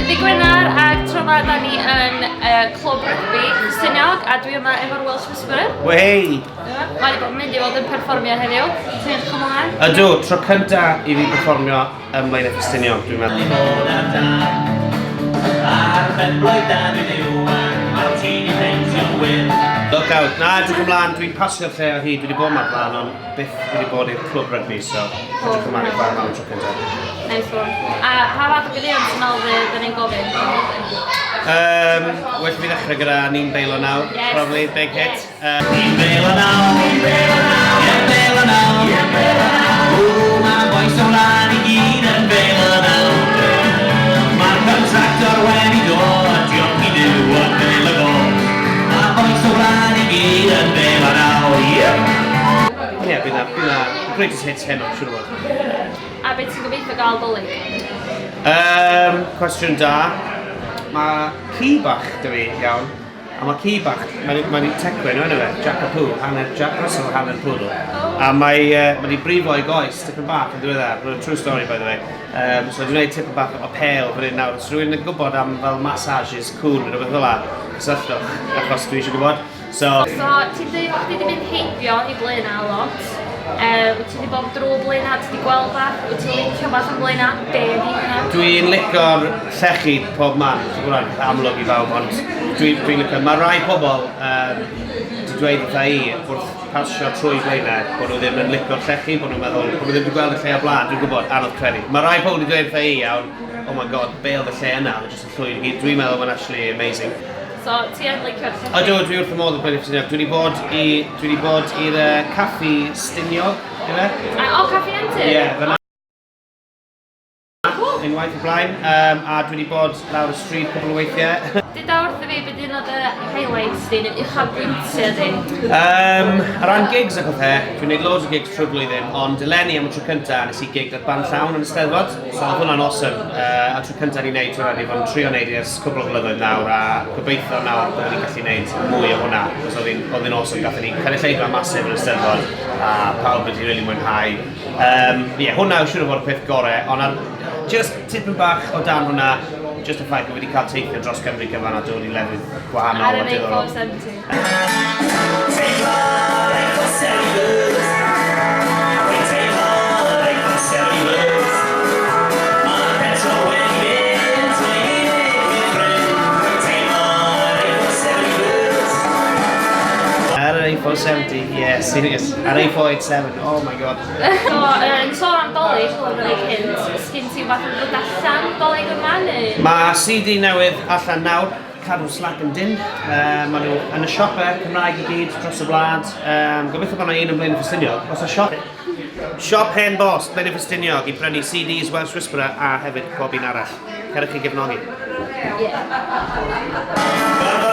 Dwi Gwener ac tro yma da ni yn clwb rygbi Ffestiniog a dwi yma efo'r Welsh Whisperer. Wey! Mae wedi bod yn mynd i fod yn perfformio heddiw. Ti'n edrych ymlaen? Ydw, tro cynta i fi perfformio ym Blaenau Ffestiniog, dwi'n meddwl. Look out, na, edrych ymlaen, dwi'n pasio'r lle o hyd, dwi wedi bod yma blaen, ond byth wedi bod i'r clwb rygbi, so edrych ymlaen i'r barn am tro cynta. Nice one. A pa fath o ganeuon sy'n ôl dyn ni'n gofyn? Well fi ddechrau gyda Ni'n Beilo Nawr, probably, big hit. Ni'n Beilo Nawr, Ni'n Beilo Nawr, Ni'n Beilo Nawr, Ni'n Beilo Nawr. O, mae boes o lan i gyd yn Beilo Nawr. Mae'r contractor wedi dod, diolch i Duw yn Beilo Nawr. Mae boes o lan i gyd yn Beilo Nawr, Ie, bydd na greatest hits heno, siwr o fod. A beth ti'n gobeithio gael dolyg? Cwestiwn da. Mae ci bach dy fi, iawn. A mae ci bach, mae'n tecwyn o enw fe, Jack a Poo, Jack Russell, hanner poodle. A mae'n brifo i goes, tipyn bach yn ddiweddar, true story by the way. So dwi'n gwneud tipyn bach o pale fan hyn nawr. So rwy'n gwybod am fel massages, cwn, neu rhywbeth fel la, cysylltwch, achos dwi eisiau gwybod. So ti'n dweud bod chdi wedi mynd heibio i Blaenau lot. Wyt ti wedi bod drwy Blaenau, ti wedi gweld bach, wyt ti'n licio bach yn Blaenau, be ydi hynna? Dwi'n licio'r llechi pob man, dwi'n gwybod amlwg i bawb, ond dwi'n licio. Mae rai pobl wedi dweud wrtha i wrth pasio trwy Blaenau bod nhw ddim yn licio'r llechi, bod nhw'n meddwl, bod nhw ddim wedi gweld y lle o blaen, dwi'n gwybod, anodd credu. Mae rai pobl wedi dweud wrtha i, iawn, oh my god, be oedd y lle yna, jyst yn llwyd i gyd. Dwi'n meddwl mae'n actually amazing. So, ti yn licio'r llechi? Ydw, dwi wrth y modd o Blaenau Ffestiniog. Dwi wedi bod i'r caffi Stiniog, yna? O, caffi Entyr? Ie, fyna. Unwaith o blaen, a dwi wedi bod lawr y stryd cwbl o weithiau. Dyda wrth i fi beth yw'n oed y highlights di, neu uchafbwyntiau di? O ran gigs ac o the, dwi'n gwneud loads o gigs trwy blwyddyn, ond eleni am y tro cynta nes i gig ar band llawn yn y Steddfod, so oedd hwnna'n awesome. A tro cynta ni'n neud hwnna, ni'n trio neud ers cwbl o flynyddoedd nawr, a gobeithio nawr bod ni'n gallu neud mwy o hwnna, cos oedd hi'n awesome, gathen ni cynulleidfa masif yn y Steddfod, a pawb wedi really mwynhau. Hwnna yw siŵr o fod y peth gorau, ond just tipyn bach o dan hwnna, just y ffaith bod wedi cael teithio dros Cymru cyfan a dod i lefydd gwahanol. Ar yr A470. Ar yr A470, yeah, serious. Ar A487, oh my god. So, yn sôn am dolyg, dolyg hint, sgyn ti fath yn dod allan dolyg yma, neu? Mae CD newydd allan nawr, cadw slack yn dyn. Maen nhw yn y siopau Cymraeg i gyd dros y wlad. Gobeithio bod yna un yn Blaenau Ffestiniog. Os y siop? Siop Hen Bost, Blaenau Ffestiniog, i brynu CDs Welsh Whisperer a hefyd pob un arall. Cerwch chi gefnogi. Yeah.